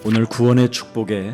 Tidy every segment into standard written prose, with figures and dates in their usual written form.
오늘 구원의 축복에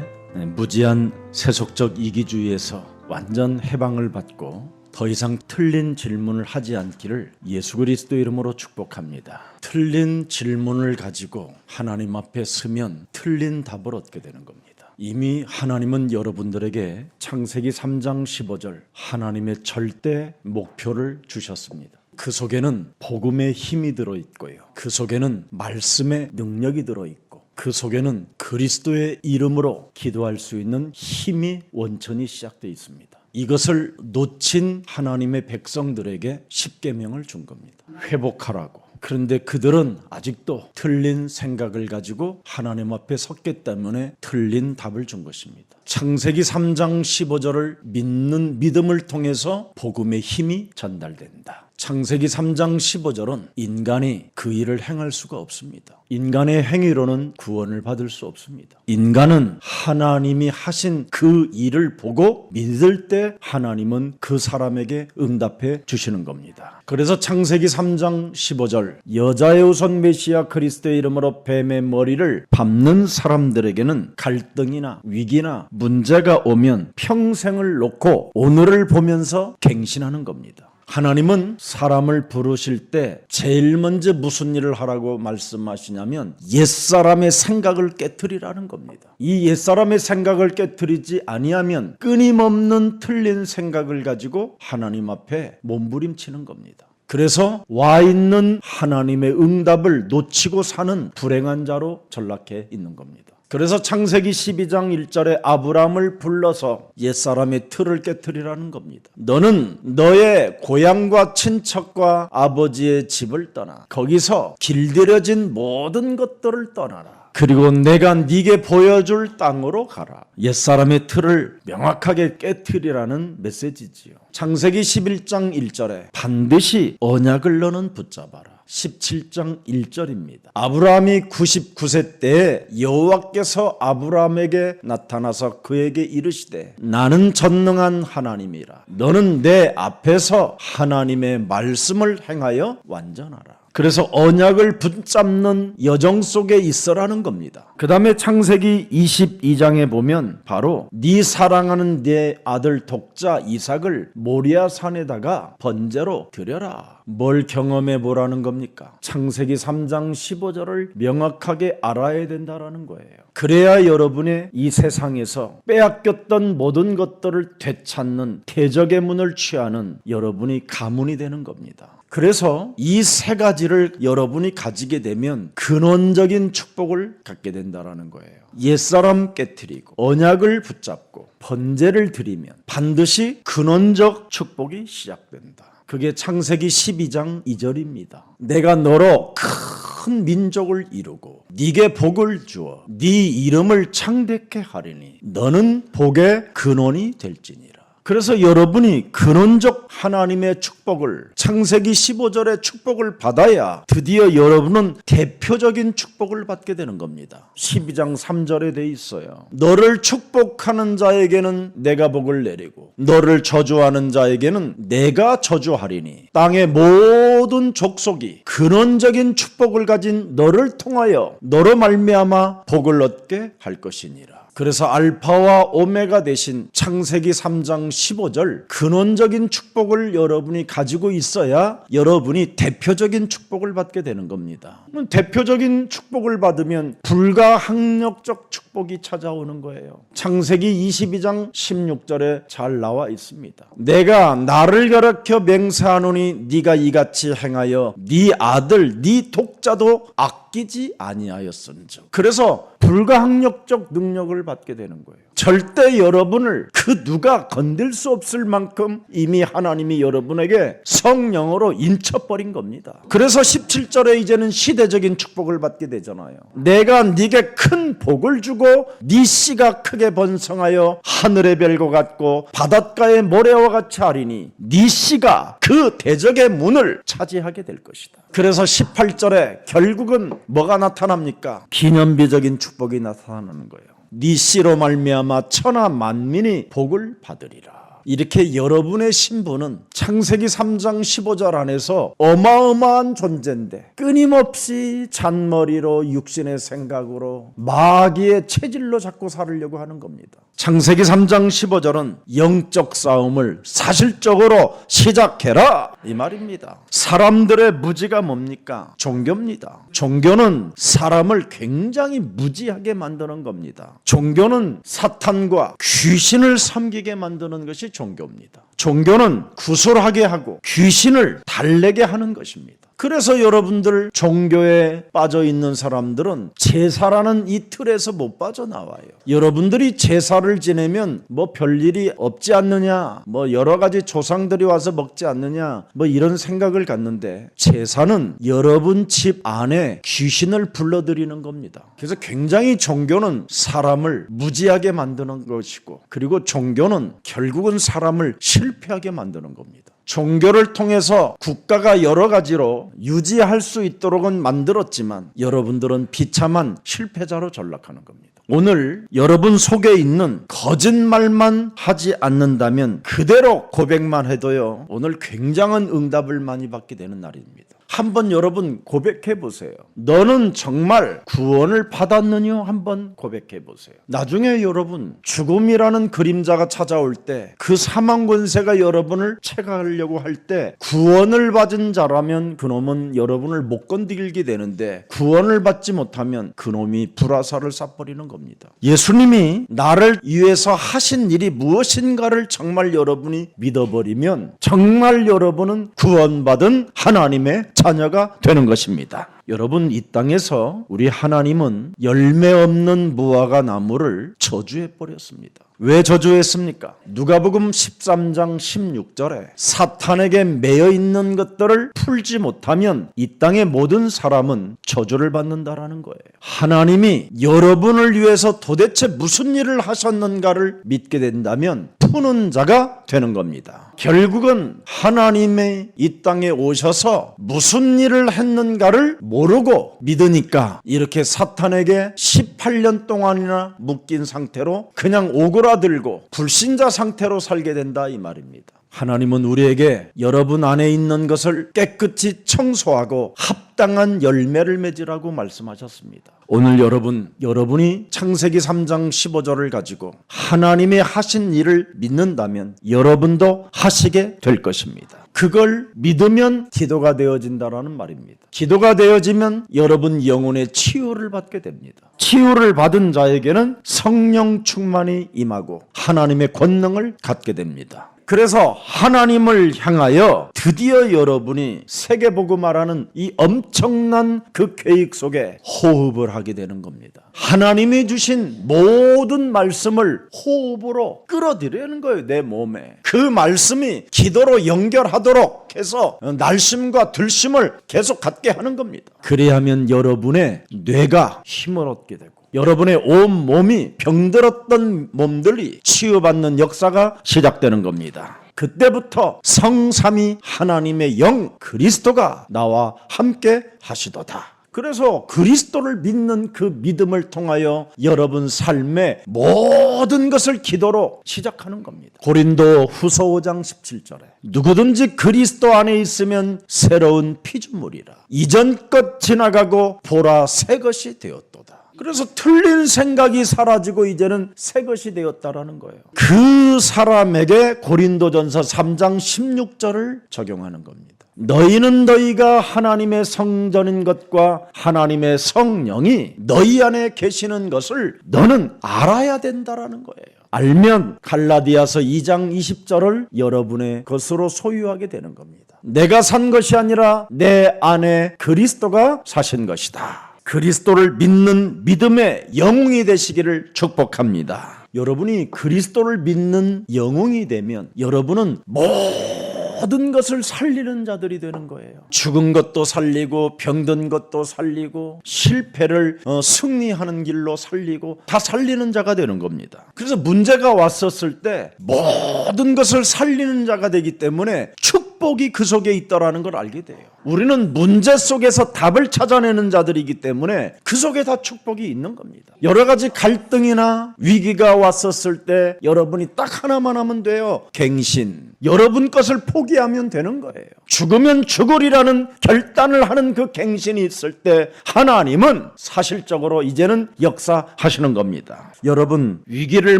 무지한 세속적 이기주의에서 완전 해방을 받고 더 이상 틀린 질문을 하지 않기를 예수 그리스도 이름으로 축복합니다. 틀린 질문을 가지고 하나님 앞에 서면 틀린 답을 얻게 되는 겁니다. 이미 하나님은 여러분들에게 창세기 3장 15절 하나님의 절대 목표를 주셨습니다. 그 속에는 복음의 힘이 들어있고요. 그 속에는 말씀의 능력이 들어있고 그 속에는 그리스도의 이름으로 기도할 수 있는 힘이 원천이 시작되어 있습니다. 이것을 놓친 하나님의 백성들에게 십계명을 준 겁니다. 회복하라고. 그런데 그들은 아직도 틀린 생각을 가지고 하나님 앞에 섰기 때문에 틀린 답을 준 것입니다. 창세기 3장 15절을 믿는 믿음을 통해서 복음의 힘이 전달된다. 창세기 3장 15절은 인간이 그 일을 행할 수가 없습니다. 인간의 행위로는 구원을 받을 수 없습니다. 인간은 하나님이 하신 그 일을 보고 믿을 때 하나님은 그 사람에게 응답해 주시는 겁니다. 그래서 창세기 3장 15절 여자의 우선 메시아 그리스도의 이름으로 뱀의 머리를 밟는 사람들에게는 갈등이나 위기나 문제가 오면 평생을 놓고 오늘을 보면서 갱신하는 겁니다. 하나님은 사람을 부르실 때 제일 먼저 무슨 일을 하라고 말씀하시냐면 옛사람의 생각을 깨트리라는 겁니다. 이 옛사람의 생각을 깨트리지 아니하면 끊임없는 틀린 생각을 가지고 하나님 앞에 몸부림치는 겁니다. 그래서 와 있는 하나님의 응답을 놓치고 사는 불행한 자로 전락해 있는 겁니다. 그래서 창세기 12장 1절에 아브라함을 불러서 옛사람의 틀을 깨트리라는 겁니다. 너는 너의 고향과 친척과 아버지의 집을 떠나 거기서 길들여진 모든 것들을 떠나라. 그리고 내가 네게 보여줄 땅으로 가라. 옛사람의 틀을 명확하게 깨트리라는 메시지지요. 창세기 11장 1절에 반드시 언약을 너는 붙잡아라. 17장 1절입니다. 아브라함이 99세 때에 여호와께서 아브라함에게 나타나서 그에게 이르시되 나는 전능한 하나님이라. 너는 내 앞에서 하나님의 말씀을 행하여 완전하라. 그래서 언약을 붙잡는 여정 속에 있어라는 겁니다. 그 다음에 창세기 22장에 보면 바로 네 사랑하는 네 아들 독자 이삭을 모리아 산에다가 번제로 드려라. 뭘 경험해 보라는 겁니까? 창세기 3장 15절을 명확하게 알아야 된다라는 거예요. 그래야 여러분의 이 세상에서 빼앗겼던 모든 것들을 되찾는 대적의 문을 취하는 여러분이 가문이 되는 겁니다. 그래서 이 세 가지를 여러분이 가지게 되면 근원적인 축복을 갖게 된다라는 거예요. 옛사람 깨트리고 언약을 붙잡고 번제를 드리면 반드시 근원적 축복이 시작된다. 그게 창세기 12장 2절입니다. 내가 너로 큰 민족을 이루고 네게 복을 주어 네 이름을 창대케 하리니 너는 복의 근원이 될지니라. 그래서 여러분이 근원적 하나님의 축복을 창세기 15절의 축복을 받아야 드디어 여러분은 대표적인 축복을 받게 되는 겁니다. 12장 3절에 돼 있어요. 너를 축복하는 자에게는 내가 복을 내리고 너를 저주하는 자에게는 내가 저주하리니 땅의 모든 족속이 근원적인 축복을 가진 너를 통하여 너로 말미암아 복을 얻게 할 것이니라. 그래서 알파와 오메가 대신 창세기 3장 15절 근원적인 축복을 여러분이 가지고 있어야 여러분이 대표적인 축복을 받게 되는 겁니다. 대표적인 축복을 받으면 불가항력적 축복이 찾아오는 거예요. 창세기 22장 16절에 잘 나와 있습니다. 내가 나를 가르쳐 맹세하노니 네가 이같이 행하여 네 아들 네 독자도 아끼지 아니하였은즉. 그래서 불가항력적 능력을 받게 되는 거예요. 절대 여러분을 그 누가 건들 수 없을 만큼 이미 하나님이 여러분에게 성령으로 인쳐버린 겁니다. 그래서 17절에 이제는 시대적인 축복을 받게 되잖아요. 내가 네게 큰 복을 주고 네 씨가 크게 번성하여 하늘의 별과 같고 바닷가의 모래와 같이 하리니 네 씨가 그 대적의 문을 차지하게 될 것이다. 그래서 18절에 결국은 뭐가 나타납니까? 기념비적인 축복이 나타나는 거예요. 네 씨로 말미암아 천하 만민이 복을 받으리라. 이렇게 여러분의 신분은 창세기 3장 15절 안에서 어마어마한 존재인데 끊임없이 잔머리로 육신의 생각으로 마귀의 체질로 자꾸 살으려고 하는 겁니다. 창세기 3장 15절은 영적 싸움을 사실적으로 시작해라 이 말입니다. 사람들의 무지가 뭡니까? 종교입니다. 종교는 사람을 굉장히 무지하게 만드는 겁니다. 종교는 사탄과 귀신을 섬기게 만드는 것이 종교입니다. 종교는 구술하게 하고 귀신을 달래게 하는 것입니다. 그래서 여러분들 종교에 빠져 있는 사람들은 제사라는 이 틀에서 못 빠져나와요. 여러분들이 제사를 지내면 뭐 별일이 없지 않느냐, 뭐 여러 가지 조상들이 와서 먹지 않느냐, 뭐 이런 생각을 갖는데 제사는 여러분 집 안에 귀신을 불러들이는 겁니다. 그래서 굉장히 종교는 사람을 무지하게 만드는 것이고, 그리고 종교는 결국은 사람을 실패하게 만드는 겁니다. 종교를 통해서 국가가 여러 가지로 유지할 수 있도록은 만들었지만 여러분들은 비참한 실패자로 전락하는 겁니다. 오늘 여러분 속에 있는 거짓말만 하지 않는다면 그대로 고백만 해도요, 오늘 굉장한 응답을 많이 받게 되는 날입니다. 한번 여러분 고백해 보세요. 너는 정말 구원을 받았느냐? 한번 고백해 보세요. 나중에 여러분 죽음이라는 그림자가 찾아올 때, 그 사망 권세가 여러분을 체가하려고 할 때 구원을 받은 자라면 그놈은 여러분을 못 건드리게 되는데, 구원을 받지 못하면 그놈이 불화살을 쏴버리는 겁니다. 예수님이 나를 위해서 하신 일이 무엇인가를 정말 여러분이 믿어버리면 정말 여러분은 구원받은 하나님의 자녀가 되는 것입니다. 여러분, 이 땅에서 우리 하나님은 열매 없는 무화과 나무를 저주해 버렸습니다. 왜 저주했습니까? 누가복음 13장 16절에 사탄에게 매여 있는 것들을 풀지 못하면 이 땅의 모든 사람은 저주를 받는다라는 거예요. 하나님이 여러분을 위해서 도대체 무슨 일을 하셨는가를 믿게 된다면 푸는 자가 되는 겁니다. 결국은 하나님의 이 땅에 오셔서 무슨 일을 했는가를 모르고 믿으니까 이렇게 사탄에게 18년 동안이나 묶인 상태로 그냥 오그라들고 불신자 상태로 살게 된다 이 말입니다. 하나님은 우리에게 여러분 안에 있는 것을 깨끗이 청소하고 합당한 열매를 맺으라고 말씀하셨습니다. 오늘 여러분이 창세기 3장 15절을 가지고 하나님의 하신 일을 믿는다면 여러분도 하시게 될 것입니다. 그걸 믿으면 기도가 되어진다라는 말입니다. 기도가 되어지면 여러분 영혼의 치유를 받게 됩니다. 치유를 받은 자에게는 성령 충만이 임하고 하나님의 권능을 갖게 됩니다. 그래서 하나님을 향하여 드디어 여러분이 세계복음화라는 이 엄청난 그 계획 속에 호흡을 하게 되는 겁니다. 하나님이 주신 모든 말씀을 호흡으로 끌어들이는 거예요. 내 몸에. 그 말씀이 기도로 연결하도록 해서 날심과 들심을 계속 갖게 하는 겁니다. 그래야만 여러분의 뇌가 힘을 얻게 되고 여러분의 온 몸이 병들었던 몸들이 치유받는 역사가 시작되는 겁니다. 그때부터 성삼위 하나님의 영 그리스도가 나와 함께 하시도다. 그래서 그리스도를 믿는 그 믿음을 통하여 여러분 삶의 모든 것을 기도로 시작하는 겁니다. 고린도 후서 5장 17절에 누구든지 그리스도 안에 있으면 새로운 피조물이라. 이전 것 지나가고 보라 새 것이 되었도다. 그래서 틀린 생각이 사라지고 이제는 새 것이 되었다라는 거예요. 그 사람에게 고린도전서 3장 16절을 적용하는 겁니다. 너희는 너희가 하나님의 성전인 것과 하나님의 성령이 너희 안에 계시는 것을 너는 알아야 된다라는 거예요. 알면 갈라디아서 2장 20절을 여러분의 것으로 소유하게 되는 겁니다. 내가 산 것이 아니라 내 안에 그리스도가 사신 것이다. 그리스도를 믿는 믿음의 영웅이 되시기를 축복합니다. 여러분이 그리스도를 믿는 영웅이 되면 여러분은 모든 것을 살리는 자들이 되는 거예요. 죽은 것도 살리고 병든 것도 살리고 실패를 승리하는 길로 살리고 다 살리는 자가 되는 겁니다. 그래서 문제가 왔었을 때 모든 것을 살리는 자가 되기 때문에 축복이 그 속에 있다라는 걸 알게 돼요. 우리는 문제 속에서 답을 찾아내는 자들이기 때문에 그 속에 다 축복이 있는 겁니다. 여러 가지 갈등이나 위기가 왔었을 때 여러분이 딱 하나만 하면 돼요. 갱신. 여러분 것을 포기하면 되는 거예요. 죽으면 죽으리라는 결단을 하는 그 갱신이 있을 때 하나님은 사실적으로 이제는 역사하시는 겁니다. 여러분, 위기를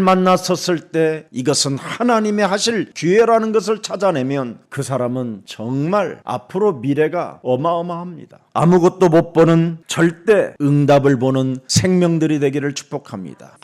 만났었을 때 이것은 하나님의 하실 기회라는 것을 찾아내면 그 사람은 정말 앞으로 미래가 어마어마합니다. 아무것도 못 보는 절대 응답을 보는 생명들이 되기를 축복합니다.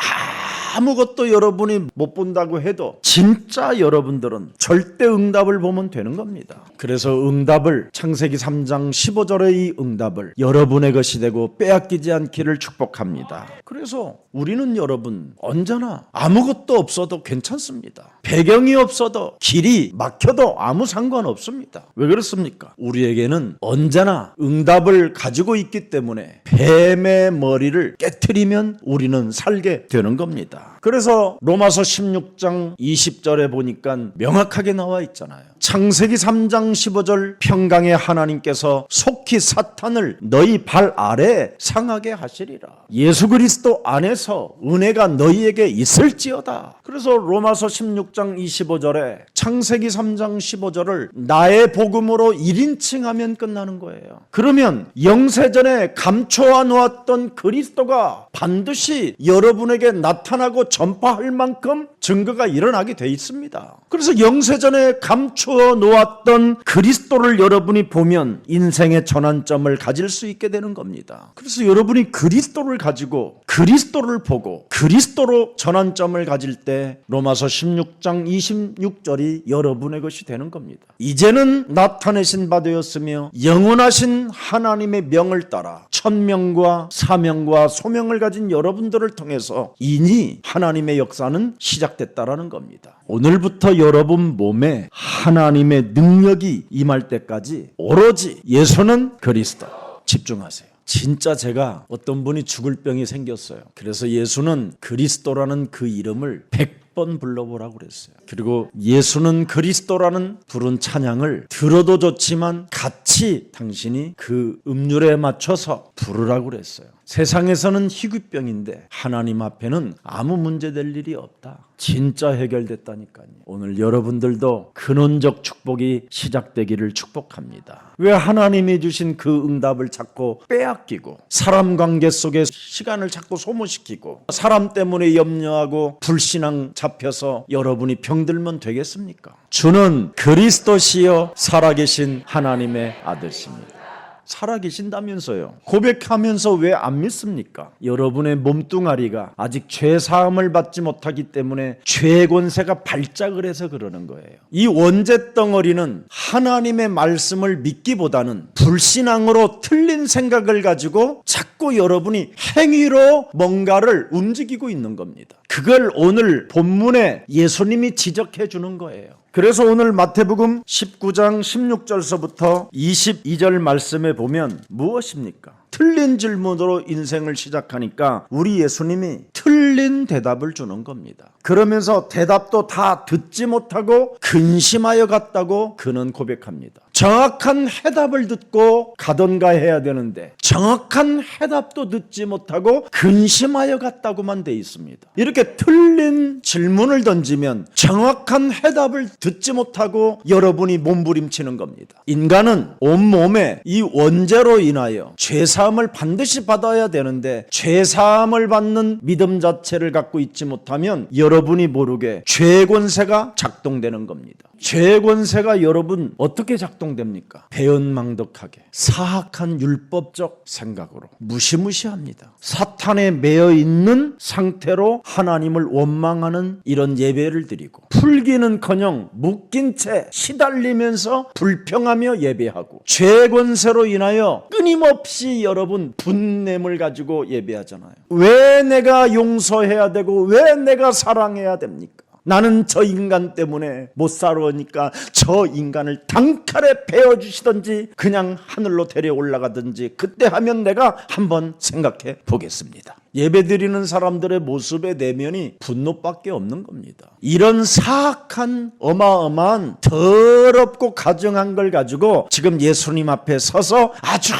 아무것도 여러분이 못 본다고 해도 진짜 여러분들은 절대 응답을 보면 되는 겁니다. 그래서 응답을 창세기 3장 15절의 이 응답을 여러분의 것이 되고 빼앗기지 않기를 축복합니다. 그래서 우리는 여러분 언제나 아무것도 없어도 괜찮습니다. 배경이 없어도 길이 막혀도 아무 상관없습니다. 왜 그렇습니까? 우리에게는 언제나 응답을 가지고 있기 때문에 뱀의 머리를 깨트리면 우리는 살게 되는 겁니다. 그래서 로마서 16장 20절에 보니까 명확하게 나와 있잖아요. 창세기 3장 15절 평강의 하나님께서 속히 사탄을 너희 발 아래 상하게 하시리라. 예수 그리스도 안에서 은혜가 너희에게 있을지어다. 그래서 로마서 16장 25절에 창세기 3장 15절을 나의 복음으로 1인칭 하면 끝나는 거예요. 그러면 영세전에 감춰 놓았던 그리스도가 반드시 여러분에게 나타나고 전파할 만큼 증거가 일어나게 돼 있습니다. 그래서 영세전에 감추어 놓았던 그리스도를 여러분이 보면 인생의 전환점을 가질 수 있게 되는 겁니다. 그래서 여러분이 그리스도를 가지고 그리스도를 보고 그리스도로 전환점을 가질 때 로마서 16장 26절이 여러분의 것이 되는 겁니다. 이제는 나타내신 바 되었으며 영원하신 하나님의 명을 따라 천명과 사명과 소명을 가진 여러분들을 통해서 이니 하나님의 역사는 시작됐다라는 겁니다. 오늘부터 여러분 몸에 하나님의 능력이 임할 때까지 오로지 예수는 그리스도 집중하세요. 진짜 제가 어떤 분이 죽을 병이 생겼어요. 그래서 예수는 그리스도라는 그 이름을 100번 불러보라고 그랬어요. 그리고 예수는 그리스도라는 부른 찬양을 들어도 좋지만 같이 당신이 그 음률에 맞춰서 부르라고 그랬어요. 세상에서는 희귀병인데 하나님 앞에는 아무 문제될 일이 없다. 진짜 해결됐다니까요. 오늘 여러분들도 근원적 축복이 시작되기를 축복합니다. 왜 하나님이 주신 그 응답을 자꾸 빼앗기고 사람 관계 속에 시간을 자꾸 소모시키고 사람 때문에 염려하고 불신앙 잡혀서 여러분이 병들면 되겠습니까? 주는 그리스도시요 살아계신 하나님의 아들입니다. 살아계신다면서요. 고백하면서 왜 안 믿습니까? 여러분의 몸뚱아리가 아직 죄사함을 받지 못하기 때문에 죄의 권세가 발작을 해서 그러는 거예요. 이 원죄 덩어리는 하나님의 말씀을 믿기보다는 불신앙으로 틀린 생각을 가지고 자꾸 여러분이 행위로 뭔가를 움직이고 있는 겁니다. 그걸 오늘 본문에 예수님이 지적해 주는 거예요. 그래서 오늘 마태복음 19장 16절서부터 22절 말씀에 보면 무엇입니까? 틀린 질문으로 인생을 시작하니까 우리 예수님이 틀린 대답을 주는 겁니다. 그러면서 대답도 다 듣지 못하고 근심하여 갔다고 그는 고백합니다. 정확한 해답을 듣고 가던가 해야 되는데 정확한 해답도 듣지 못하고 근심하여 갔다고만 돼 있습니다. 이렇게 틀린 질문을 던지면 정확한 해답을 듣지 못하고 여러분이 몸부림치는 겁니다. 인간은 온몸에 이 원죄로 인하여 죄사함을 반드시 받아야 되는데 죄사함을 받는 믿음 자체를 갖고 있지 못하면 여러분이 모르게 죄의 권세가 작동되는 겁니다. 죄의 권세가 여러분 어떻게 작동됩니까? 배은망덕하게 사악한 율법적 생각으로 무시무시합니다. 사탄에 매여 있는 상태로 하나님을 원망하는 이런 예배를 드리고 풀기는커녕 묶인 채 시달리면서 불평하며 예배하고 죄의 권세로 인하여 끊임없이 여러분 분냄을 가지고 예배하잖아요. 왜 내가 용서해야 되고 왜 내가 사랑해야 됩니까? 나는 저 인간 때문에 못 살아오니까 저 인간을 단칼에 베어주시든지 그냥 하늘로 데려 올라가든지 그때 하면 내가 한번 생각해 보겠습니다. 예배드리는 사람들의 모습의 내면이 분노밖에 없는 겁니다. 이런 사악한 어마어마한 더럽고 가증한 걸 가지고 지금 예수님 앞에 서서 아주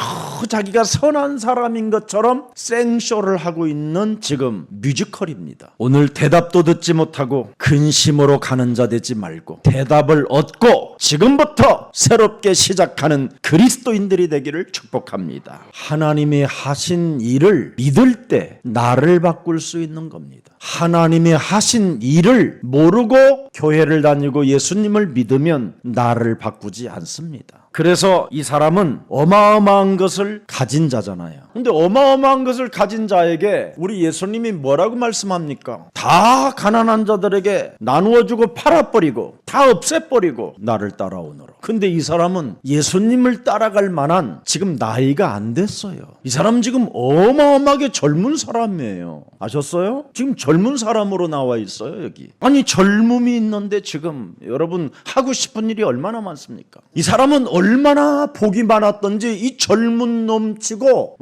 자기가 선한 사람인 것처럼 생쇼를 하고 있는 지금 뮤지컬입니다. 오늘 대답도 듣지 못하고 근심으로 가는 자 되지 말고 대답을 얻고 지금부터 새롭게 시작하는 그리스도인들이 되기를 축복합니다. 하나님이 하신 일을 믿을 때 나를 바꿀 수 있는 겁니다. 하나님이 하신 일을 모르고 교회를 다니고 예수님을 믿으면 나를 바꾸지 않습니다. 그래서 이 사람은 어마어마한 것을 가진 자잖아요. 근데 어마어마한 것을 가진 자에게 우리 예수님이 뭐라고 말씀합니까? 다 가난한 자들에게 나누어주고 팔아버리고 다 없애버리고 나를 따라오너라. 근데 이 사람은 예수님을 따라갈 만한 지금 나이가 안 됐어요. 이 사람 지금 어마어마하게 젊은 사람이에요. 아셨어요? 지금 젊은 사람으로 나와 있어요, 여기. 아니, 젊음이 있는데 지금 여러분 하고 싶은 일이 얼마나 많습니까? 이 사람은 얼마나 복이 많았던지 이 젊은 놈치고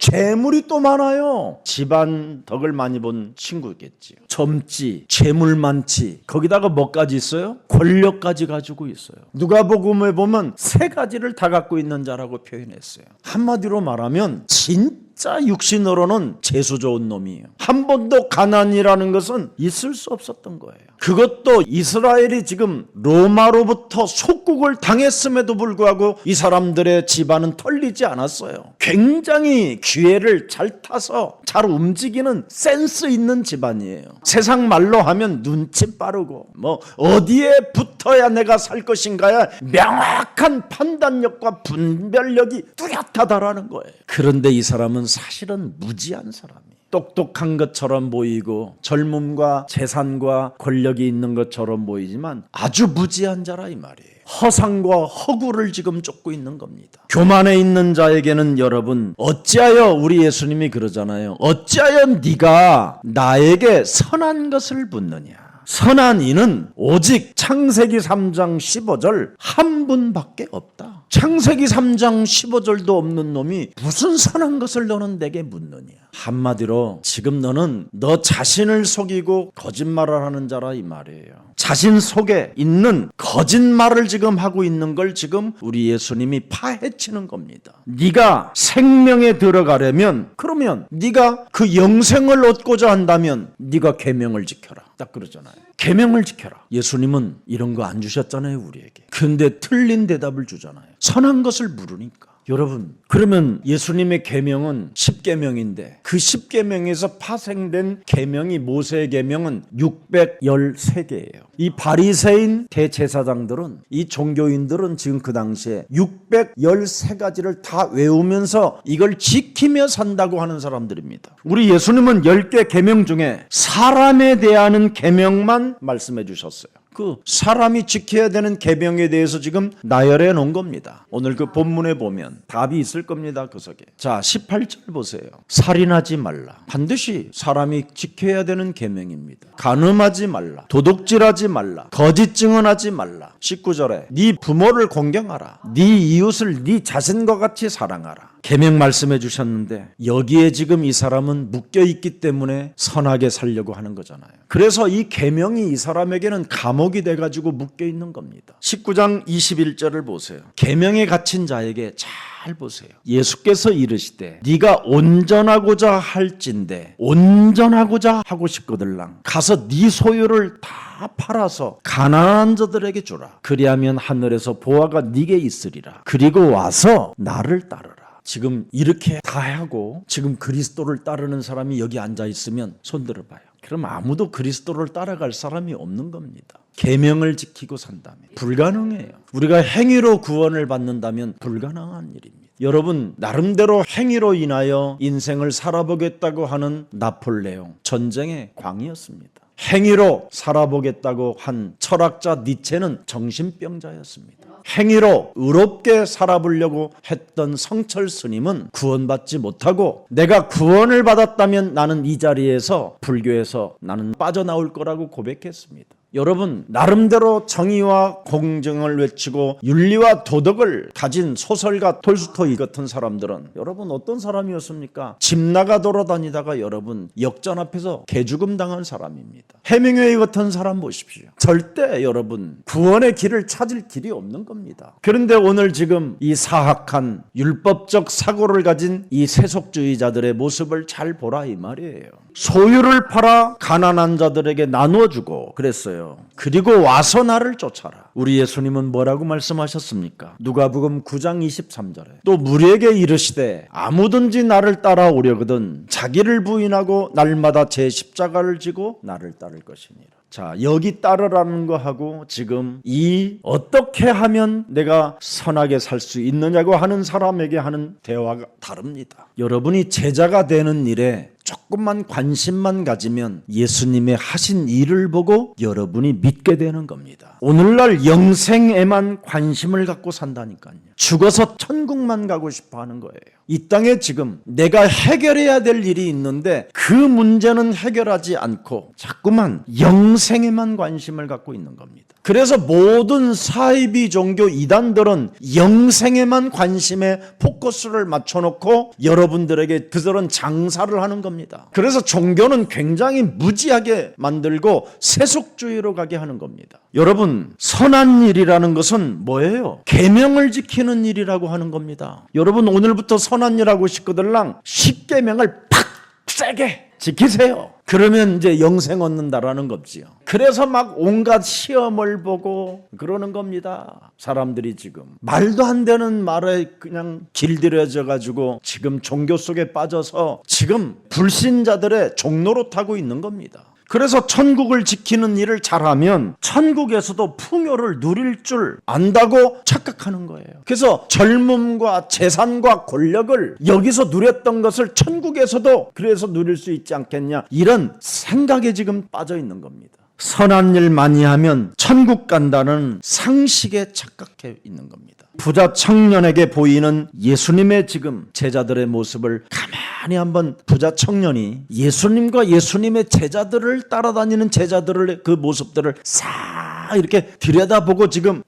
재물이 또 많아요. 집안 덕을 많이 본 친구겠지. 젊지, 재물 많지, 거기다가 뭐까지 있어요? 권력까지 가지고 있어요. 누가복음에 보면 세 가지를 다 갖고 있는 자라고 표현했어요. 한마디로 말하면 진짜 육신으로는 재수 좋은 놈이에요. 한 번도 가난이라는 것은 있을 수 없었던 거예요. 그것도 이스라엘이 지금 로마로부터 속국을 당했음에도 불구하고 이 사람들의 집안은 털리지 않았어요. 굉장히 기회를 잘 타서 잘 움직이는 센스 있는 집안이에요. 세상 말로 하면 눈치 빠르고 뭐 어디에 붙어야 내가 살 것인가에 명확한 판단력과 분별력이 뚜렷하다라는 거예요. 그런데 이 사람은 사실은 무지한 사람이에요. 똑똑한 것처럼 보이고 젊음과 재산과 권력이 있는 것처럼 보이지만 아주 무지한 자라 이 말이에요. 허상과 허구를 지금 쫓고 있는 겁니다. 교만에 있는 자에게는 여러분 어찌하여 우리 예수님이 그러잖아요. 어찌하여 네가 나에게 선한 것을 묻느냐. 선한 이는 오직 창세기 3장 15절 한 분밖에 없다. 창세기 3장 15절도 없는 놈이 무슨 선한 것을 너는 내게 묻느냐. 한마디로 지금 너는 너 자신을 속이고 거짓말을 하는 자라 이 말이에요. 자신 속에 있는 거짓말을 지금 하고 있는 걸 지금 우리 예수님이 파헤치는 겁니다. 네가 생명에 들어가려면 그러면 네가 그 영생을 얻고자 한다면 네가 계명을 지켜라. 딱 그러잖아요. 계명을 지켜라. 예수님은 이런 거 안 주셨잖아요, 우리에게. 근데 틀린 대답을 주잖아요. 선한 것을 물으니까. 여러분, 그러면 예수님의 계명은 10계명인데 그 10계명에서 파생된 계명이 모세의 계명은 613개예요. 이 바리새인 대제사장들은 이 종교인들은 지금 그 당시에 613가지를 다 외우면서 이걸 지키며 산다고 하는 사람들입니다. 우리 예수님은 10개 계명 중에 사람에 대한 계명만 말씀해 주셨어요. 그 사람이 지켜야 되는 계명에 대해서 지금 나열해 놓은 겁니다. 오늘 그 본문에 보면 답이 있을 겁니다. 그 속에. 자, 18절 보세요. 살인하지 말라. 반드시 사람이 지켜야 되는 계명입니다. 간음하지 말라. 도둑질하지 말라. 거짓 증언하지 말라. 19절에 네 부모를 공경하라. 네 이웃을 네 자신과 같이 사랑하라. 계명 말씀해 주셨는데 여기에 지금 이 사람은 묶여 있기 때문에 선하게 살려고 하는 거잖아요. 그래서 이 계명이 이 사람에게는 감옥이 돼가지고 묶여 있는 겁니다. 19장 21절을 보세요. 계명에 갇힌 자에게 잘 보세요. 예수께서 이르시되 네가 온전하고자 할진대 온전하고자 하고 싶거들랑 가서 네 소유를 다 팔아서 가난한 자들에게 주라. 그리하면 하늘에서 보화가 네게 있으리라. 그리고 와서 나를 따르라. 지금 이렇게 다 하고 지금 그리스도를 따르는 사람이 여기 앉아 있으면 손 들어봐요. 그럼 아무도 그리스도를 따라갈 사람이 없는 겁니다. 계명을 지키고 산다면 불가능해요. 우리가 행위로 구원을 받는다면 불가능한 일입니다. 여러분, 나름대로 행위로 인하여 인생을 살아보겠다고 하는 나폴레옹, 전쟁의 광이었습니다. 행위로 살아보겠다고 한 철학자 니체는 정신병자였습니다. 행위로 의롭게 살아보려고 했던 성철 스님은 구원받지 못하고 내가 구원을 받았다면 나는 이 자리에서 불교에서 나는 빠져나올 거라고 고백했습니다. 여러분, 나름대로 정의와 공정을 외치고 윤리와 도덕을 가진 소설가 톨스토이 같은 사람들은 여러분 어떤 사람이었습니까? 집 나가 돌아다니다가 여러분 역전 앞에서 개죽음 당한 사람입니다. 해밍웨이 같은 사람 보십시오. 절대 여러분 구원의 길을 찾을 길이 없는 겁니다. 그런데 오늘 지금 이 사악한 율법적 사고를 가진 이 세속주의자들의 모습을 잘 보라 이 말이에요. 소유를 팔아 가난한 자들에게 나눠주고 그랬어요. 그리고 와서 나를 쫓아라. 우리 예수님은 뭐라고 말씀하셨습니까? 누가복음 9장 23절에 또 무리에게 이르시되 아무든지 나를 따라오려거든 자기를 부인하고 날마다 제 십자가를 지고 나를 따를 것이니라. 자, 여기 따르라는 거하고 지금 이 어떻게 하면 내가 선하게 살 수 있느냐고 하는 사람에게 하는 대화가 다릅니다. 여러분이 제자가 되는 일에 조금만 관심만 가지면 예수님의 하신 일을 보고 여러분이 믿게 되는 겁니다. 오늘날 영생에만 관심을 갖고 산다니까요. 죽어서 천국만 가고 싶어 하는 거예요. 이 땅에 지금 내가 해결해야 될 일이 있는데 그 문제는 해결하지 않고 자꾸만 영생에만 관심을 갖고 있는 겁니다. 그래서 모든 사이비 종교 이단들은 영생에만 관심에 포커스를 맞춰놓고 여러분들에게 그들은 장사를 하는 겁니다. 그래서 종교는 굉장히 무지하게 만들고 세속주의로 가게 하는 겁니다. 여러분, 선한 일이라는 것은 뭐예요? 계명을 지키는 일이라고 하는 겁니다. 여러분, 오늘부터 선한 일 하고 싶거들랑 10계명을 팍 세게 지키세요. 그러면 이제 영생 얻는다라는 거지요. 그래서 막 온갖 시험을 보고 그러는 겁니다. 사람들이 지금 말도 안 되는 말에 그냥 길들여져 가지고 지금 종교 속에 빠져서 지금 불신자들의 종로로 타고 있는 겁니다. 그래서 천국을 지키는 일을 잘하면 천국에서도 풍요를 누릴 줄 안다고 착각하는 거예요. 그래서 젊음과 재산과 권력을 여기서 누렸던 것을 천국에서도 그래서 누릴 수 있지 않겠냐, 이런 생각에 지금 빠져 있는 겁니다. 선한 일 많이 하면 천국 간다는 상식에 착각해 있는 겁니다. 부자 청년에게 보이는 예수님의 지금 제자들의 모습을 가만히 한번 부자 청년이 예수님과 예수님의 제자들을 따라다니는 제자들의 그 모습들을 싹 이렇게 들여다보고 지금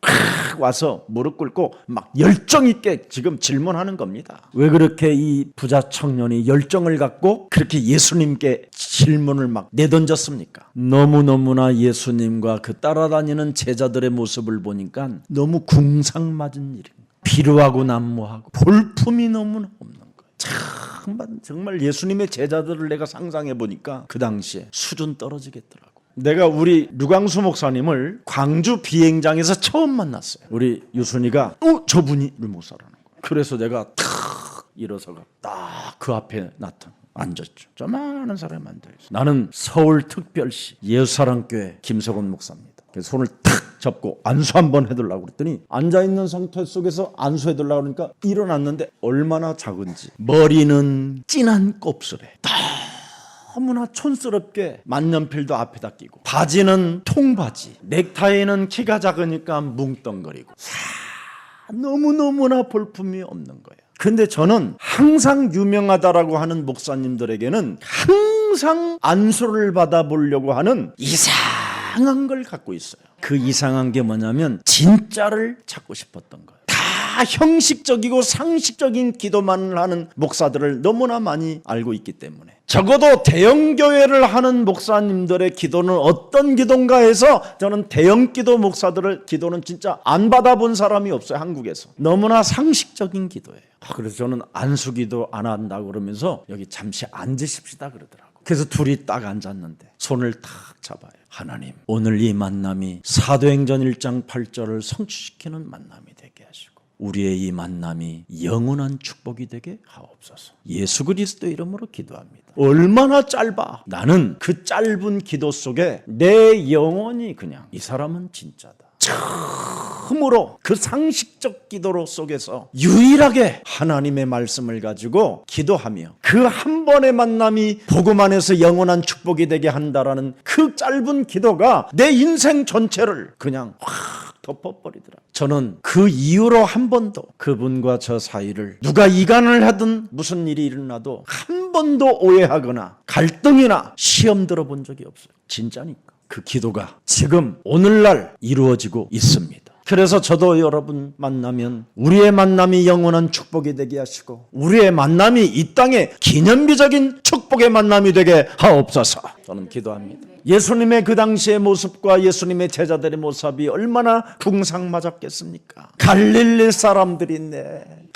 와서 무릎 꿇고 막 열정 있게 지금 질문하는 겁니다. 왜 그렇게 이 부자 청년이 열정을 갖고 그렇게 예수님께 질문을 막 내던졌습니까? 너무너무나 예수님과 그 따라다니는 제자들의 모습을 보니까 너무 궁상맞은 일입니다. 비루하고 난무하고 볼품이 너무나 없는 거예요. 정말 예수님의 제자들을 내가 상상해 보니까 그 당시에 수준 떨어지겠더라고. 내가 우리 류광수 목사님을 광주 비행장에서 처음 만났어요. 우리 유순이가 저분이 류 목사라는 거예요. 그래서 내가 탁 일어서가 딱 그 앞에 앉았죠. 저만한 사람이 앉아있어요. 나는 서울특별시 예수사랑교회 김석원 목사입니다. 그래서 손을 탁 잡고 안수 한번 해달라고 그랬더니 앉아있는 상태 속에서 안수해달라고 그러니까 일어났는데 얼마나 작은지, 머리는 진한 곱슬에 너무나 촌스럽게 만년필도 앞에다 끼고, 바지는 통바지, 넥타이는 키가 작으니까 뭉뚱거리고, 너무너무나 볼품이 없는 거예요. 근데 저는 항상 유명하다라고 하는 목사님들에게는 항상 안수를 받아보려고 하는 이상한 걸 갖고 있어요. 그 이상한 게 뭐냐면 진짜를 찾고 싶었던 거예요. 다 형식적이고 상식적인 기도만 하는 목사들을 너무나 많이 알고 있기 때문에, 적어도 대형교회를 하는 목사님들의 기도는 어떤 기도인가 해서 저는 대형기도 목사들의 기도는 진짜 안 받아본 사람이 없어요. 한국에서 너무나 상식적인 기도예요. 그래서 저는 안수기도 안 한다고 그러면서 여기 잠시 앉으십시다 그러더라고요. 그래서 둘이 딱 앉았는데 손을 탁 잡아요. 하나님, 오늘 이 만남이 사도행전 1장 8절을 성취시키는 만남이 되게 하시고 우리의 이 만남이 영원한 축복이 되게 하옵소서. 예수 그리스도 이름으로 기도합니다. 얼마나 짧아. 나는 그 짧은 기도 속에 내 영혼이 그냥 이 사람은 진짜다. 처음으로 그 상식적 기도로 속에서 유일하게 하나님의 말씀을 가지고 기도하며 그 한 번의 만남이 복음 안에서 영원한 축복이 되게 한다라는 그 짧은 기도가 내 인생 전체를 그냥 확 덮어버리더라. 저는 그 이후로 한 번도 그분과 저 사이를 누가 이간을 하든 무슨 일이 일어나도 한 번도 오해하거나 갈등이나 시험 들어본 적이 없어요. 진짜니까. 그 기도가 지금 오늘날 이루어지고 있습니다. 그래서 저도 여러분 만나면 우리의 만남이 영원한 축복이 되게 하시고 우리의 만남이 이 땅에 기념비적인 축복의 만남이 되게 하옵소서. 저는 기도합니다. 예수님의 그 당시의 모습과 예수님의 제자들의 모습이 얼마나 궁상맞았겠습니까? 갈릴리 사람들인데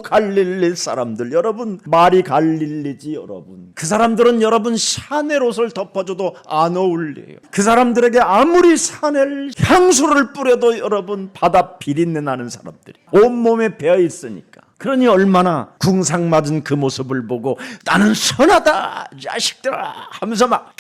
갈릴리 사람들, 여러분 말이 갈릴리지 여러분. 그 사람들은 여러분 샤넬 옷을 덮어줘도 안 어울려요. 그 사람들에게 아무리 샤넬 향수를 뿌려도 여러분 바다 비린내 나는 사람들이 온몸에 배어 있으니까. 그러니 얼마나 궁상맞은 그 모습을 보고 나는 선하다 자식들아 하면서 막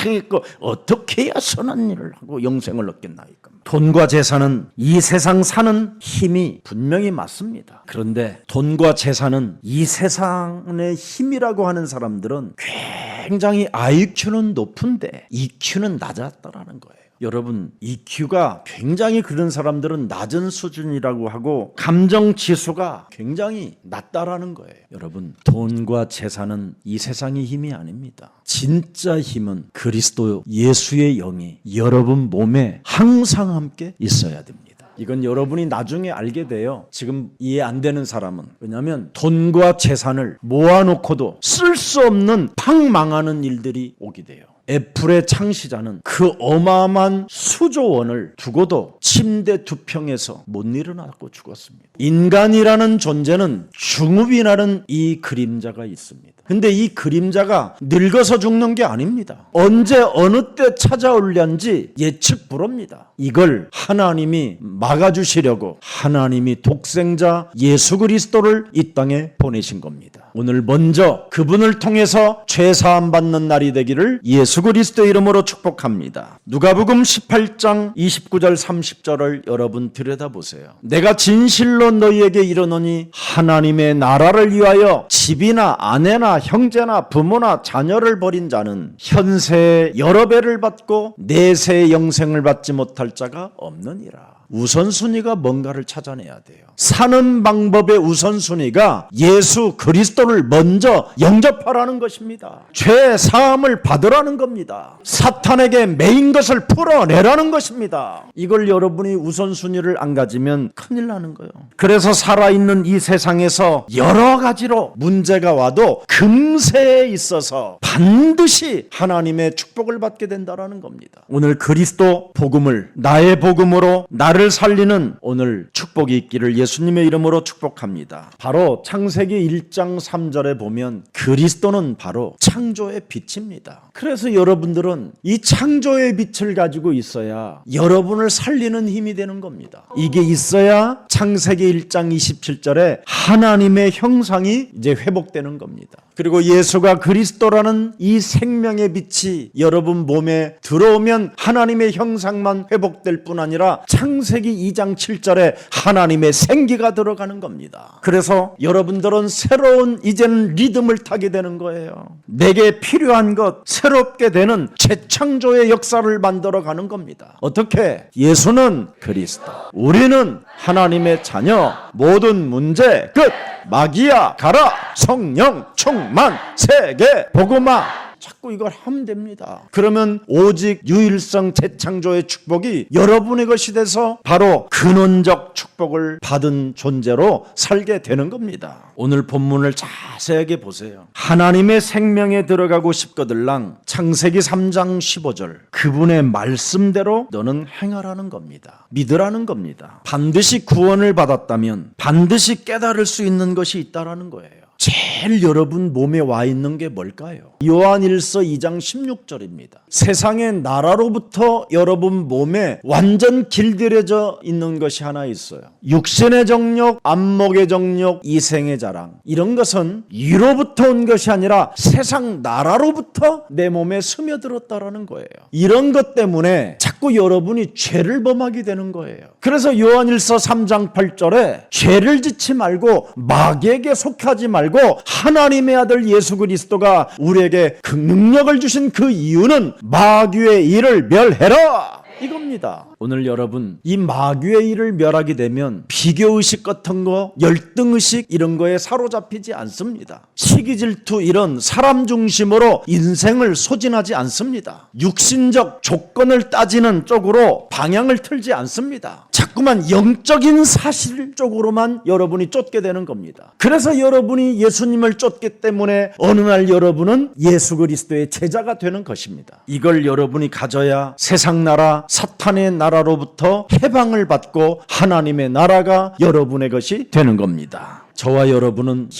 있고 어떻게 해야 선한 일을 하고 영생을 얻겠나이까. 돈과 재산은 이 세상 사는 힘이 분명히 맞습니다. 그런데 돈과 재산은 이 세상의 힘이라고 하는 사람들은 굉장히 IQ는 높은데 EQ는 낮았다라는 거예요. 여러분 EQ가 굉장히 그런 사람들은 낮은 수준이라고 하고 감정지수가 굉장히 낮다라는 거예요. 여러분 돈과 재산은 이 세상의 힘이 아닙니다. 진짜 힘은 그리스도 예수의 영이 여러분 몸에 항상 함께 있어야 됩니다. 이건 여러분이 나중에 알게 돼요. 지금 이해 안 되는 사람은. 왜냐하면 돈과 재산을 모아놓고도 쓸 수 없는 팍 망하는 일들이 오게 돼요. 애플의 창시자는 그 어마어마한 수조 원을 두고도 침대 2평에서 못 일어나고 죽었습니다. 인간이라는 존재는 중후비라는 이 그림자가 있습니다. 근데 이 그림자가 늙어서 죽는 게 아닙니다. 언제 어느 때 찾아올련지 예측 불허입니다. 이걸 하나님이 막아주시려고 하나님이 독생자 예수 그리스도를 이 땅에 보내신 겁니다. 오늘 먼저 그분을 통해서 죄사함 받는 날이 되기를 예수 그리스도의 이름으로 축복합니다. 누가복음 18장 29절 30절을 여러분 들여다보세요. 내가 진실로 너희에게 이르노니 하나님의 나라를 위하여 집이나 아내나 형제나 부모나 자녀를 버린 자는 현세에 여러 배를 받고 내세의 영생을 받지 못할 자가 없느니라. 우선순위가 뭔가를 찾아내야 돼요. 사는 방법의 우선순위가 예수 그리스도를 먼저 영접하라는 것입니다. 죄 사함을 받으라는 겁니다. 사탄에게 매인 것을 풀어내라는 것입니다. 이걸 여러분이 우선순위를 안 가지면 큰일 나는 거예요. 그래서 살아있는 이 세상에서 여러 가지로 문제가 와도 금세에 있어서 반드시 하나님의 축복을 받게 된다는 겁니다. 오늘 그리스도 복음을 나의 복음으로 나를 살리는 오늘 축복이 있기를 예수님의 이름으로 축복합니다. 바로 창세기 1장 3절에 보면 그리스도는 바로 창조의 빛입니다. 그래서 여러분들은 이 창조의 빛을 가지고 있어야 여러분을 살리는 힘이 되는 겁니다. 이게 있어야 창세기 1장 27절에 하나님의 형상이 이제 회복되는 겁니다. 그리고 예수가 그리스도라는 이 생명의 빛이 여러분 몸에 들어오면 하나님의 형상만 회복될 뿐 아니라 창세기 2장 7절에 하나님의 생기가 들어가는 겁니다. 그래서 여러분들은 새로운 이제는 리듬을 타게 되는 거예요. 내게 필요한 것 새롭게 되는 재창조의 역사를 만들어가는 겁니다. 어떻게? 예수는 그리스도, 우리는 하나님의 자녀, 모든 문제 끝! 마귀야 가라! 성령 충만 세계 복음화. 자꾸 이걸 하면 됩니다. 그러면 오직 유일성 재창조의 축복이 여러분의 것이 돼서 바로 근원적 축복을 받은 존재로 살게 되는 겁니다. 오늘 본문을 자세하게 보세요. 하나님의 생명에 들어가고 싶거들랑 창세기 3장 15절 그분의 말씀대로 너는 행하라는 겁니다. 믿으라는 겁니다. 반드시 구원을 받았다면 반드시 깨달을 수 있는 것이 있다라는 거예요. 제일 여러분 몸에 와 있는 게 뭘까요? 요한일서 2장 16절입니다. 세상의 나라로부터 여러분 몸에 완전 길들여져 있는 것이 하나 있어요. 육신의 정욕, 안목의 정욕, 이생의 자랑, 이런 것은 위로부터 온 것이 아니라 세상 나라로부터 내 몸에 스며들었다라는 거예요. 이런 것 때문에 자꾸 여러분이 죄를 범하게 되는 거예요. 그래서 요한일서 3장 8절에 죄를 짓지 말고 마귀에게 속하지 말고 하나님의 아들 예수 그리스도가 우리에게 그 능력을 주신 그 이유는 마귀의 일을 멸해라 이겁니다. 오늘 여러분, 이 마귀의 일을 멸하게 되면 비교의식 같은 거, 열등의식 이런 거에 사로잡히지 않습니다. 시기 질투 이런 사람 중심으로 인생을 소진하지 않습니다. 육신적 조건을 따지는 쪽으로 방향을 틀지 않습니다. 자꾸만 영적인 사실 쪽으로만 여러분이 쫓게 되는 겁니다. 그래서 여러분이 예수님을 쫓기 때문에 어느 날 여러분은 예수 그리스도의 제자가 되는 것입니다. 이걸 여러분이 가져야 세상 나라, 사탄의 나라로부터 해방을 받고 하나님의 나라가 여러분의 것이 되는 겁니다. 저와 여러분은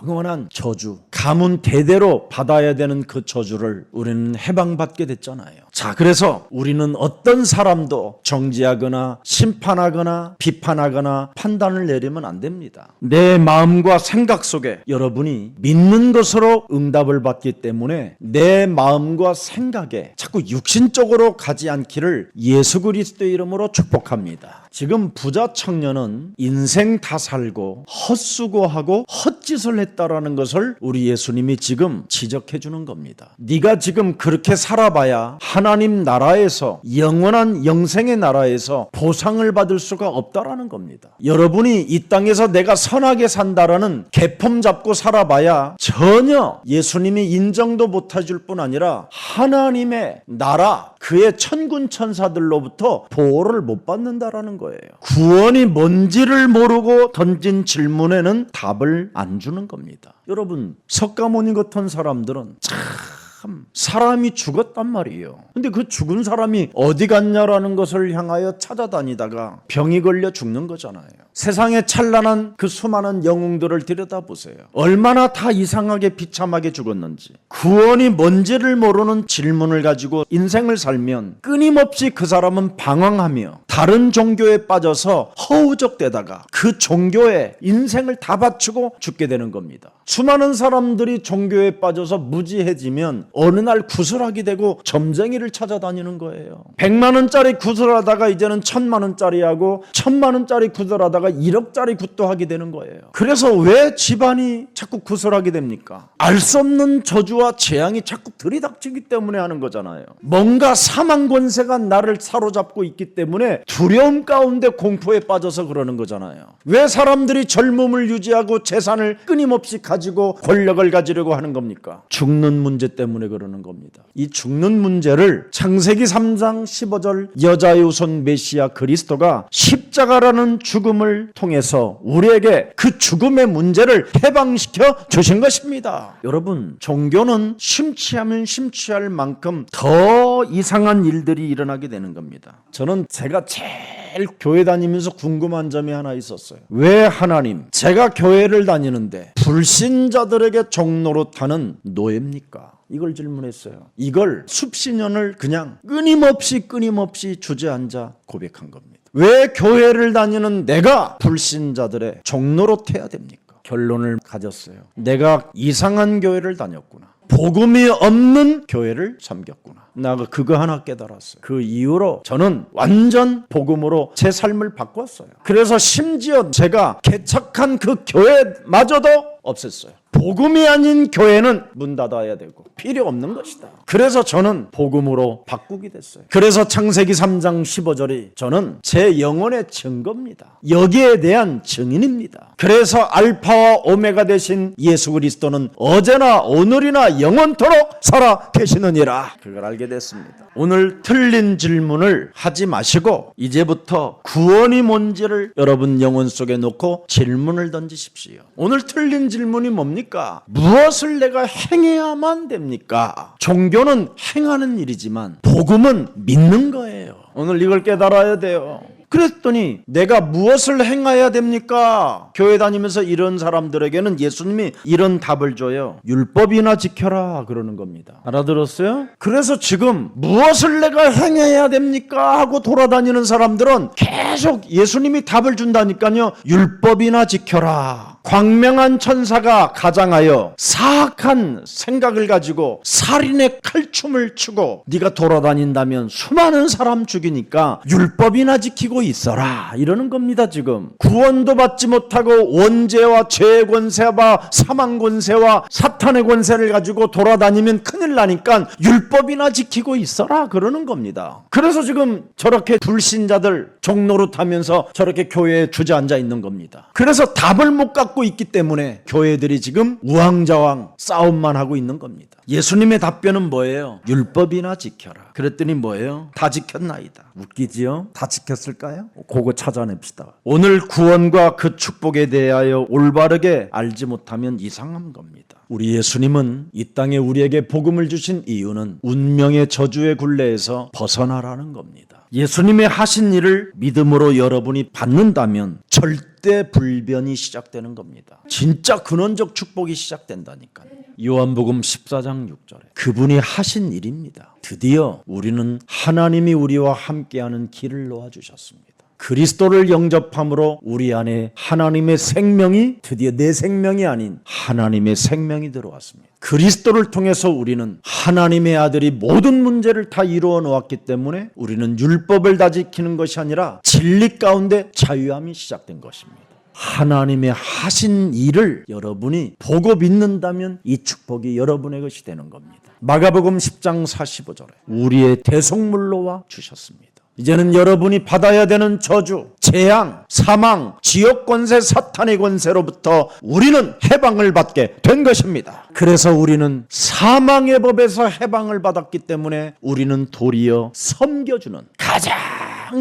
영원한 저주, 가문 대대로 받아야 되는 그 저주를 우리는 해방받게 됐잖아요. 자, 그래서 우리는 어떤 사람도 정죄하거나 심판하거나 비판하거나 판단을 내리면 안 됩니다. 내 마음과 생각 속에 여러분이 믿는 것으로 응답을 받기 때문에 내 마음과 생각에 자꾸 육신적으로 가지 않기를 예수 그리스도의 이름으로 축복합니다. 지금 부자 청년은 인생 다 살고 헛수고하고 헛짓을 했다라는 것을 우리 예수님이 지금 지적해 주는 겁니다. 네가 지금 그렇게 살아봐야 하나님 나라에서, 영원한 영생의 나라에서 보상을 받을 수가 없다라는 겁니다. 여러분이 이 땅에서 내가 선하게 산다라는 계품 잡고 살아봐야 전혀 예수님이 인정도 못해줄 뿐 아니라 하나님의 나라, 그의 천군 천사들로부터 보호를 못 받는다라는 거예요. 구원이 뭔지를 모르고 던진 질문에는 답을 안 주는 겁니다. 여러분, 석가모니 같은 사람들은 참 사람이 죽었단 말이에요. 근데 그 죽은 사람이 어디 갔냐라는 것을 향하여 찾아다니다가 병이 걸려 죽는 거잖아요. 세상에 찬란한 그 수많은 영웅들을 들여다보세요. 얼마나 다 이상하게 비참하게 죽었는지. 구원이 뭔지를 모르는 질문을 가지고 인생을 살면 끊임없이 그 사람은 방황하며 다른 종교에 빠져서 허우적대다가 그 종교에 인생을 다 바치고 죽게 되는 겁니다. 수많은 사람들이 종교에 빠져서 무지해지면 어느 날 구슬하게 되고 점쟁이를 찾아다니는 거예요. 100만 원짜리 구슬하다가 이제는 1000만 원짜리 하고 1000만 원짜리 구슬하다가 1억짜리 굿도 하게 되는 거예요. 그래서 왜 집안이 자꾸 구슬하게 됩니까? 알 수 없는 저주와 재앙이 자꾸 들이닥치기 때문에 하는 거잖아요. 뭔가 사망 권세가 나를 사로잡고 있기 때문에 두려움 가운데 공포에 빠져서 그러는 거잖아요. 왜 사람들이 젊음을 유지하고 재산을 끊임없이 가지고 권력을 가지려고 하는 겁니까? 죽는 문제 때문에 그러는 겁니다. 이 죽는 문제를 창세기 3장 15절 여자의 후손 메시아 그리스도가 십자가라는 죽음을 통해서 우리에게 그 죽음의 문제를 해방시켜 주신 것입니다. 여러분, 종교는 심취하면 심취할 만큼 더 이상한 일들이 일어나게 되는 겁니다. 저는 제가 제일 교회 다니면서 궁금한 점이 하나 있었어요. 왜 하나님, 제가 교회를 다니는데 불신자들에게 종노릇하는 노예입니까? 이걸 질문했어요. 이걸 수십 년을 그냥 끊임없이 주저앉아 고백한 겁니다. 왜 교회를 다니는 내가 불신자들의 종노릇해야 됩니까? 결론을 가졌어요. 내가 이상한 교회를 다녔구나. 복음이 없는 교회를 섬겼구나. 나 그거 하나 깨달았어요. 그 이후로 저는 완전 복음으로 제 삶을 바꿨어요. 그래서 심지어 제가 개척한 그 교회마저도 없앴어요. 복음이 아닌 교회는 문 닫아야 되고 필요 없는 것이다. 그래서 저는 복음으로 바꾸게 됐어요. 그래서 창세기 3장 15절이 저는 제 영혼의 증거입니다. 여기에 대한 증인입니다. 그래서 알파와 오메가 되신 예수 그리스도는 어제나 오늘이나 영원토록 살아 계시느니라. 그걸 알게 됐습니다. 오늘 틀린 질문을 하지 마시고 이제부터 구원이 뭔지를 여러분 영혼 속에 놓고 질문을 던지십시오. 오늘 틀린 질문이 뭡니까? 무엇을 내가 행해야만 됩니까? 종교는 행하는 일이지만 복음은 믿는 거예요. 오늘 이걸 깨달아야 돼요. 그랬더니 내가 무엇을 행해야 됩니까? 교회 다니면서 이런 사람들에게는 예수님이 이런 답을 줘요. 율법이나 지켜라 그러는 겁니다. 알아들었어요? 그래서 지금 무엇을 내가 행해야 됩니까? 하고 돌아다니는 사람들은 계속 예수님이 답을 준다니까요. 율법이나 지켜라. 광명한 천사가 가장하여 사악한 생각을 가지고 살인의 칼춤을 추고 네가 돌아다닌다면 수많은 사람 죽이니까 율법이나 지키고 있어라 이러는 겁니다. 지금 구원도 받지 못하고 원죄와 죄의 권세와 사망 권세와 사탄의 권세를 가지고 돌아다니면 큰일 나니까 율법이나 지키고 있어라 그러는 겁니다. 그래서 지금 저렇게 불신자들 종로로 타면서 저렇게 교회에 주저앉아 있는 겁니다. 그래서 답을 못 갖고 있기 때문에 교회들이 지금 우왕좌왕 싸움만 하고 있는 겁니다. 예수님의 답변은 뭐예요? 율법이나 지켜라. 그랬더니 뭐예요? 다 지켰나이다. 웃기지요? 다 지켰을까요? 그거 찾아냅시다. 오늘 구원과 그 축복에 대하여 올바르게 알지 못하면 이상한 겁니다. 우리 예수님은 이 땅에 우리에게 복음을 주신 이유는 운명의 저주의 굴레에서 벗어나라는 겁니다. 예수님의 하신 일을 믿음으로 여러분이 받는다면 절대 불변이 시작되는 겁니다. 진짜 근원적 축복이 시작된다니까요. 요한복음 14장 6절에 그분이 하신 일입니다. 드디어 우리는 하나님이 우리와 함께하는 길을 놓아주셨습니다. 그리스도를 영접함으로 우리 안에 하나님의 생명이 드디어 내 생명이 아닌 하나님의 생명이 들어왔습니다. 그리스도를 통해서 우리는 하나님의 아들이 모든 문제를 다 이루어 놓았기 때문에 우리는 율법을 다 지키는 것이 아니라 진리 가운데 자유함이 시작된 것입니다. 하나님의 하신 일을 여러분이 보고 믿는다면 이 축복이 여러분의 것이 되는 겁니다. 마가복음 10장 45절에 우리의 대속물로와 주셨습니다. 이제는 여러분이 받아야 되는 저주, 재앙, 사망, 지옥 권세, 사탄의 권세로부터 우리는 해방을 받게 된 것입니다. 그래서 우리는 사망의 법에서 해방을 받았기 때문에 우리는 도리어 섬겨주는 가장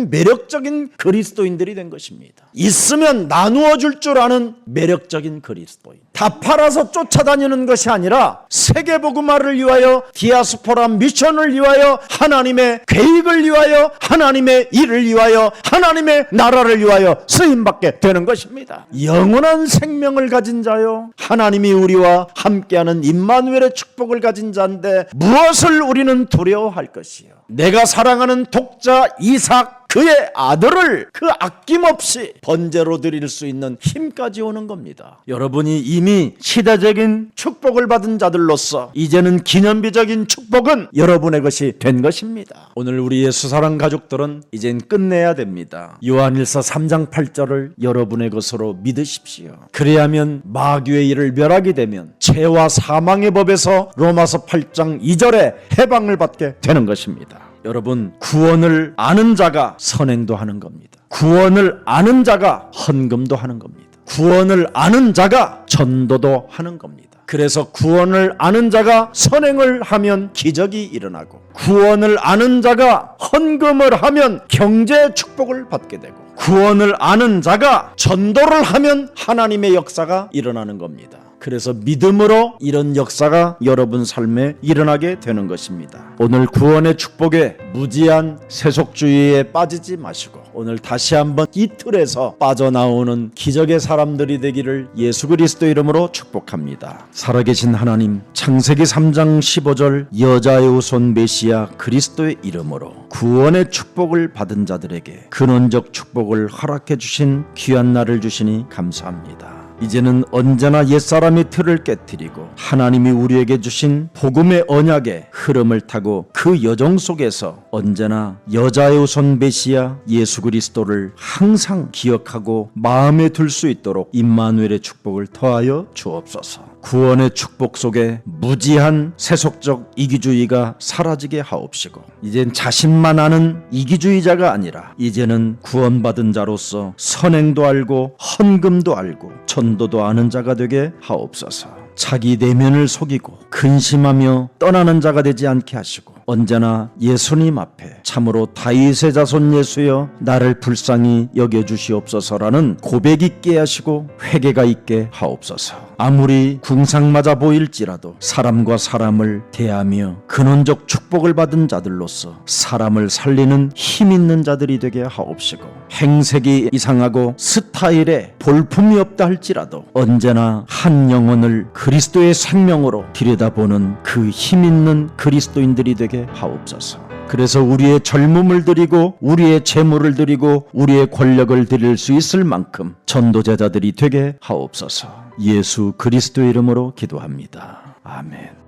매력적인 그리스도인들이 된 것입니다. 있으면 나누어 줄 줄 아는 매력적인 그리스도인. 다 팔아서 쫓아다니는 것이 아니라 세계복음화를 위하여 디아스포라 미션을 위하여 하나님의 계획을 위하여 하나님의 일을 위하여 하나님의 나라를 위하여 쓰임받게 되는 것입니다. 영원한 생명을 가진 자요 하나님이 우리와 함께하는 임마누엘의 축복을 가진 자인데 무엇을 우리는 두려워할 것이요? 내가 사랑하는 독자 이삭 그의 아들을 그 아낌없이 번제로 드릴 수 있는 힘까지 오는 겁니다. 여러분이 이미 시대적인 축복을 받은 자들로서 이제는 기념비적인 축복은 여러분의 것이 된 것입니다. 오늘 우리 예수사랑 가족들은 이젠 끝내야 됩니다. 요한일서 3장 8절을 여러분의 것으로 믿으십시오. 그래야면 마귀의 일을 멸하게 되면 죄와 사망의 법에서 로마서 8장 2절에 해방을 받게 되는 것입니다. 여러분, 구원을 아는 자가 선행도 하는 겁니다. 구원을 아는 자가 헌금도 하는 겁니다. 구원을 아는 자가 전도도 하는 겁니다. 그래서 구원을 아는 자가 선행을 하면 기적이 일어나고 구원을 아는 자가 헌금을 하면 경제 축복을 받게 되고 구원을 아는 자가 전도를 하면 하나님의 역사가 일어나는 겁니다. 그래서 믿음으로 이런 역사가 여러분 삶에 일어나게 되는 것입니다. 오늘 구원의 축복에 무지한 세속주의에 빠지지 마시고 오늘 다시 한번 이 틀에서 빠져나오는 기적의 사람들이 되기를 예수 그리스도 이름으로 축복합니다. 살아계신 하나님, 창세기 3장 15절 여자의 후손 메시아 그리스도의 이름으로 구원의 축복을 받은 자들에게 근원적 축복을 허락해 주신 귀한 날을 주시니 감사합니다. 이제는 언제나 옛사람의 틀을 깨트리고 하나님이 우리에게 주신 복음의 언약의 흐름을 타고 그 여정 속에서 언제나 여자의 후손 메시아 예수 그리스도를 항상 기억하고 마음에 둘 수 있도록 임마누엘의 축복을 더하여 주옵소서. 구원의 축복 속에 무지한 세속적 이기주의가 사라지게 하옵시고 이젠 자신만 아는 이기주의자가 아니라 이제는 구원받은 자로서 선행도 알고 헌금도 알고 전도도 아는 자가 되게 하옵소서. 자기 내면을 속이고 근심하며 떠나는 자가 되지 않게 하시고 언제나 예수님 앞에 참으로 다윗의 자손 예수여 나를 불쌍히 여겨주시옵소서라는 고백 있게 하시고 회개가 있게 하옵소서. 아무리 궁상맞아 보일지라도 사람과 사람을 대하며 근원적 축복을 받은 자들로서 사람을 살리는 힘 있는 자들이 되게 하옵시고 행색이 이상하고 스타일에 볼품이 없다 할지라도 언제나 한 영혼을 그리스도의 생명으로 들여다보는 그 힘 있는 그리스도인들이 되게 하옵소서. 그래서 우리의 젊음을 드리고 우리의 재물을 드리고 우리의 권력을 드릴 수 있을 만큼 전도제자들이 되게 하옵소서. 예수 그리스도의 이름으로 기도합니다. 아멘.